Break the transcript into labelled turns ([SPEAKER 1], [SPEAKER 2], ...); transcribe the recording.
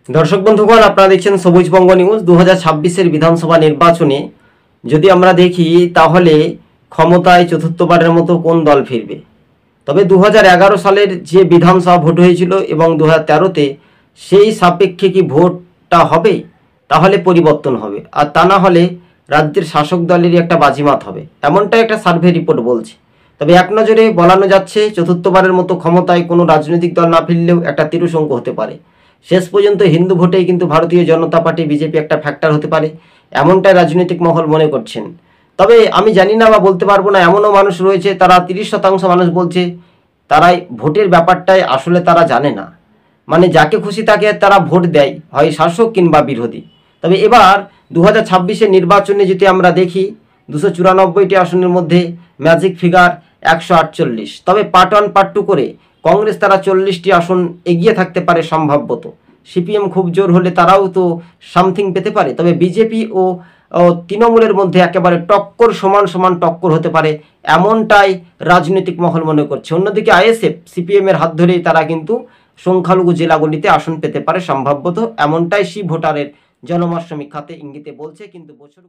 [SPEAKER 1] দর্শক বন্ধুগণ, আপনারা দেখছেন সবুজবঙ্গ নিউজ। 2026-এর বিধানসভা নির্বাচনে যদি আমরা দেখি তাহলে ক্ষমতায় চতুর্থবারের মতো কোন দল ফিরবে। তবে 2011 সালের যে বিধানসভা ভোট হয়েছিল এবং 2013-তে সেই সাপেক্ষে কি ভোটটা হবে, তাহলে পরিবর্তন হবে, আর তা না হলে রাজ্যের শাসক দলেরই একটা বাজিমাত হবে, এমনটা একটা সার্ভে রিপোর্ট বলছে। তবে এক নজরে বলানো যাচ্ছে চতুর্থবারের মতো ক্ষমতায় কোনো রাজনৈতিক দল না ফিরলেও একটা তিরুসঙ্গ হতে পারে। শেষ পর্যন্ত হিন্দু ভোটেই কিন্তু ভারতীয় জনতা পার্টি বিজেপি একটা ফ্যাক্টর হতে পারে, এমনটাই রাজনৈতিক মহল মনে করছেন। তবে আমি জানি না বা বলতে পারবো না, এমনও মানুষ রয়েছে তারা 30% মানুষ বলছে তারাই ভোটের ব্যাপারটাই আসলে তারা জানে না, মানে যাকে খুশি তাকে তারা ভোট দেয়, হয় শাসক কিংবা বিরোধী। তবে এবার 2026-এর নির্বাচনে যদি আমরা দেখি 294টি আসনের মধ্যে ম্যাজিক ফিগার 148। তবে পার্ট 1 পার্ট 2 করে কংগ্রেস তারা 40টি আসন এগিয়ে থাকতে পারে সম্ভাব্যত। সিপিএম খুব জোর হলে তারাও তো সামথিং পেতে পারে। তবে বিজেপি ও তৃণমূলের মধ্যে একেবারে টক্কর, সমান সমান টক্কর হতে পারে, এমনটাই রাজনৈতিক মহল মনে করছে। অন্যদিকে আইএসএফ সিপিএমের হাত ধরেই তারা কিন্তু সংখ্যালঘু জেলাগুলিতে আসন পেতে পারে সম্ভাব্যত, এমনটাই ভোটারের জনমত সমীক্ষাতে ইঙ্গিতে বলছে। কিন্তু বছর